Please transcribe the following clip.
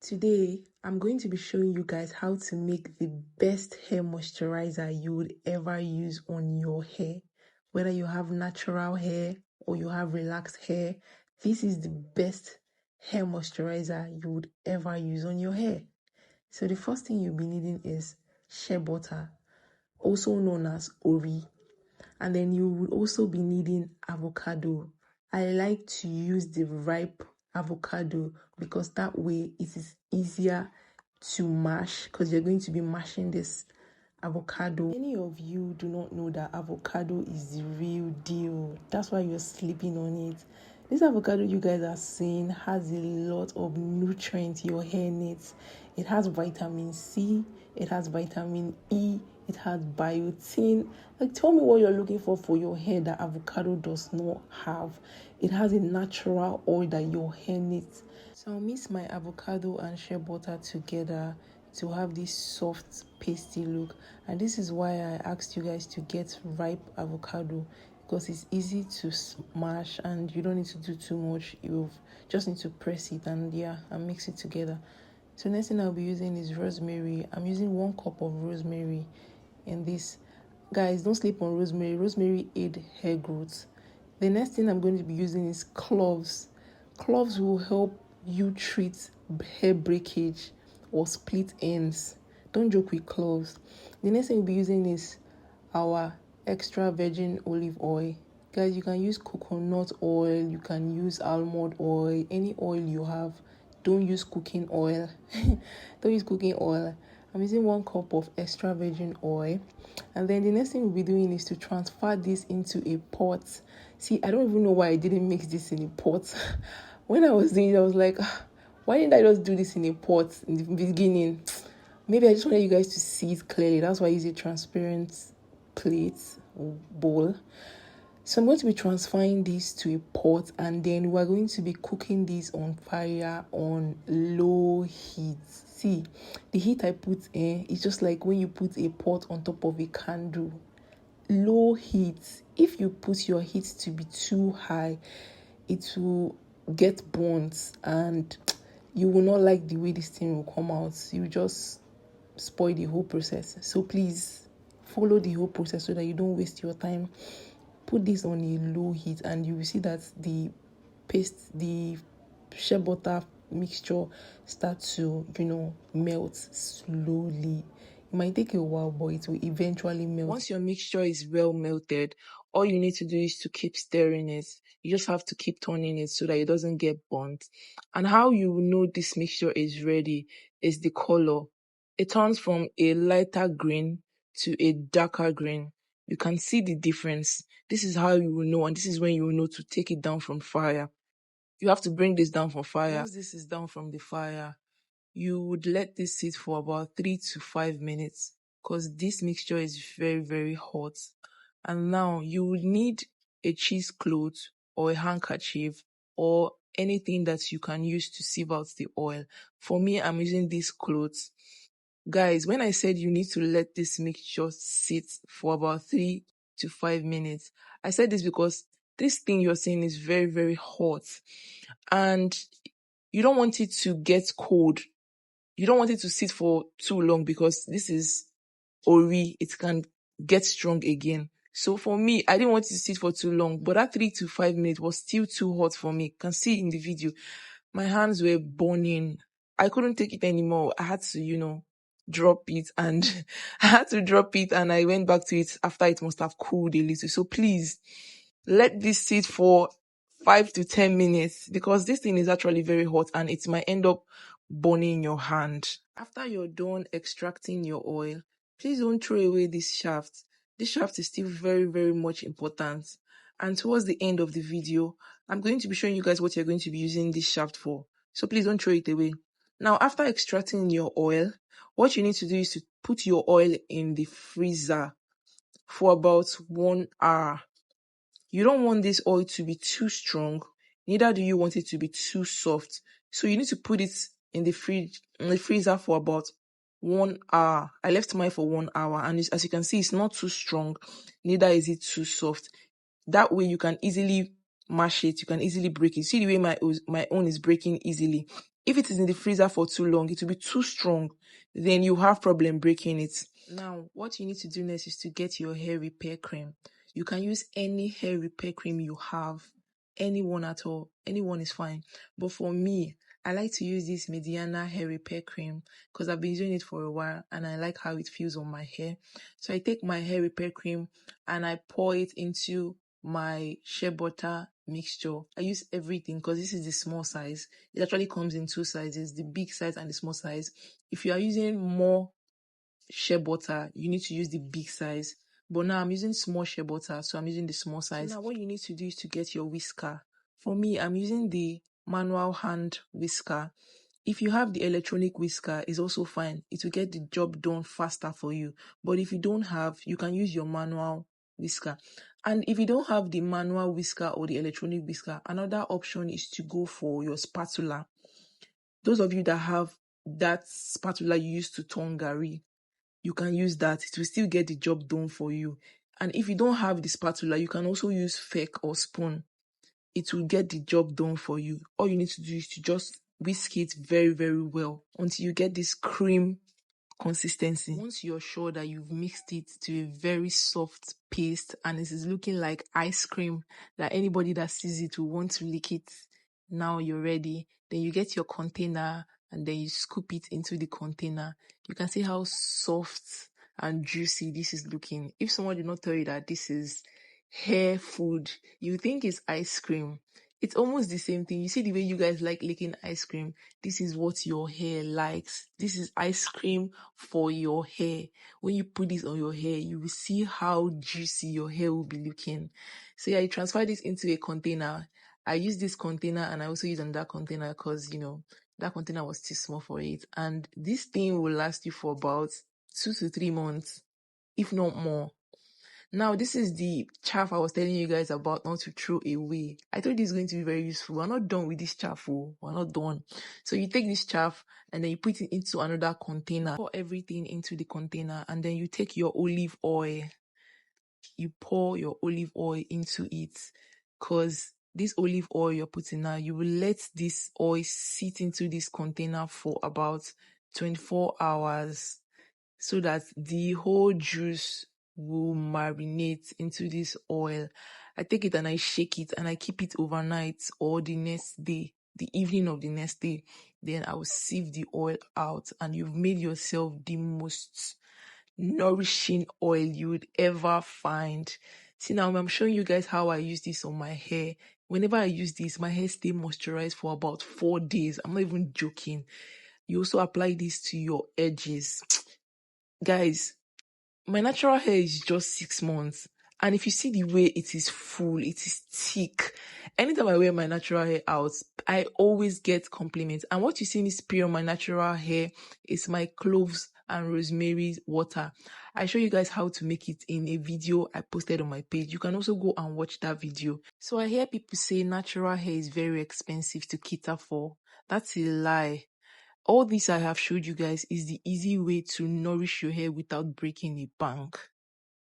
Today, I'm going to be showing you guys how to make the best hair moisturizer you would ever use on your hair. Whether you have natural hair or you have relaxed hair, this is the best hair moisturizer you would ever use on your hair. So the first thing you'll be needing is shea butter, also known as Ori. And then you will also be needing avocado. I like to use the ripe avocado because that way it is easier to mash, because you're going to be mashing this avocado. Many of you do not know that avocado is the real deal. That's why you're sleeping on it. This avocado you guys are seeing has a lot of nutrients your hair needs. It has vitamin C, it has vitamin E, it has biotin. Like, tell me what you're looking for your hair that avocado does not have. It has a natural oil that your hair needs. So I'll mix my avocado and shea butter together to have this soft pasty look. And this is why I asked you guys to get ripe avocado, because it's easy to smash and you don't need to do too much. You just need to press it and mix it together. So next thing I'll be using is rosemary. I'm using 1 cup of rosemary in this. Guys, don't sleep on rosemary. Rosemary aids hair growth. The next thing I'm going to be using is cloves. Cloves will help you treat hair breakage or split ends. Don't joke with cloves. The next thing we'll be using is our extra virgin olive oil. Guys, you can use coconut oil, you can use almond oil, any oil you have. Don't use cooking oil. Don't use cooking oil. I'm using 1 cup of extra virgin oil. And then the next thing we'll be doing is to transfer this into a pot. See, I don't even know why I didn't mix this in a pot. When I was doing it, I was like, why didn't I just do this in a pot in the beginning? Maybe I just wanted you guys to see it clearly. That's why I use a transparent plate or bowl. So I'm going to be transferring this to a pot, and then we're going to be cooking this on fire on low heat. See, the heat I put in is just like when you put a pot on top of a candle. Low heat. If you put your heat to be too high, it will get burnt and you will not like the way this thing will come out. You will just spoil the whole process. So please follow the whole process so that you don't waste your time. Put this on a low heat and you will see that the shea butter mixture start to melt slowly. It might take a while, but it will eventually melt. Once your mixture is well melted, all you need to do is to keep stirring it. You just have to keep turning it so that it doesn't get burnt. And how you will know this mixture is ready is the color. It turns from a lighter green to a darker green. You can see the difference. This is how you will know, and this is when you will know to take it down from fire. You have to bring this down from fire. Once this is down from the fire, you would let this sit for about 3 to 5 minutes, because this mixture is very, very hot. And now you would need a cheesecloth or a handkerchief or anything that you can use to sieve out the oil. For me, I'm using this cloth. Guys, when I said you need to let this mixture sit for about 3 to 5 minutes, I said this because this thing you're seeing is very, very hot and you don't want it to get cold. You don't want it to sit for too long because this is Ori. It can get strong again. So for me, I didn't want it to sit for too long, but that 3 to 5 minutes was still too hot for me. You can see in the video, my hands were burning. I couldn't take it anymore. I had to, drop it, and I went back to it after it must have cooled a little. So please let this sit for 5 to 10 minutes because this thing is actually very hot and it might end up burning your hand. After you're done extracting your oil, please don't throw away this shaft. This shaft is still very, very much important. And towards the end of the video, I'm going to be showing you guys what you're going to be using this shaft for. So please don't throw it away. Now, after extracting your oil, what you need to do is to put your oil in the freezer for about 1 hour. You don't want this oil to be too strong, neither do you want it to be too soft. So you need to put it in the freezer for about 1 hour. I left mine for 1 hour, and as you can see, it's not too strong, neither is it too soft. That way you can easily mash it, you can easily break it. See the way my own is breaking easily. If it is in the freezer for too long, it will be too strong. Then you have problem breaking it. Now, what you need to do next is to get your hair repair cream. You can use any hair repair cream you have, anyone at all. Anyone is fine. But for me, I like to use this Mediana hair repair cream because I've been using it for a while and I like how it feels on my hair. So I take my hair repair cream and I pour it into my shea butter mixture. I use everything because this is the small size. It actually comes in two sizes, the big size and the small size. If you are using more shea butter, you need to use the big size. But now I'm using small shea butter, so I'm using the small size. So now what you need to do is to get your whisker. For me, I'm using the manual hand whisker. If you have the electronic whisker, it's also fine. It will get the job done faster for you. But if you don't have, you can use your manual whisker. And if you don't have the manual whisker or the electronic whisker, another option is to go for your spatula. Those of you that have that spatula you use to turn garri, you can use that. It will still get the job done for you. And if you don't have the spatula, you can also use fork or spoon. It will get the job done for you. All you need to do is to just whisk it very, very well until you get this cream consistency. Once you're sure that you've mixed it to a very soft paste and it is looking like ice cream, that anybody that sees it will want to lick it, now you're ready. Then you get your container and then you scoop it into the container. You can see how soft and juicy this is looking. If someone did not tell you that this is hair food, you think it's ice cream. It's almost the same thing. You see the way you guys like licking ice cream? This is what your hair likes. This is ice cream for your hair. When you put this on your hair, you will see how juicy your hair will be looking. So yeah, you transfer this into a container. I use this container and I also use another container because, that container was too small for it. And this thing will last you for about 2 to 3 months, if not more. Now, this is the chaff I was telling you guys about not to throw away. I thought this is going to be very useful. We're not done with this chaff. We're not done. So you take this chaff and then you put it into another container. Pour everything into the container and then you take your olive oil. You pour your olive oil into it because this olive oil you're putting now, you will let this oil sit into this container for about 24 hours so that the whole juice will marinate into this oil. I take it and I shake it and I keep it overnight or the next day, the evening of the next day. Then I will sieve the oil out and you've made yourself the most nourishing oil you would ever find. See, now I'm showing you guys how I use this on my hair. Whenever I use this, my hair stays moisturized for about 4 days. I'm not even joking. You also apply this to your edges. Guys, my natural hair is just 6 months. And if you see the way it is full, it is thick. Anytime I wear my natural hair out, I always get compliments. And what you see me spray on my natural hair is my Cloves and Rosemary water. I show you guys how to make it in a video I posted on my page. You can also go and watch that video. So I hear people say natural hair is very expensive to cater for. That's a lie. All this I have showed you guys is the easy way to nourish your hair without breaking a bank.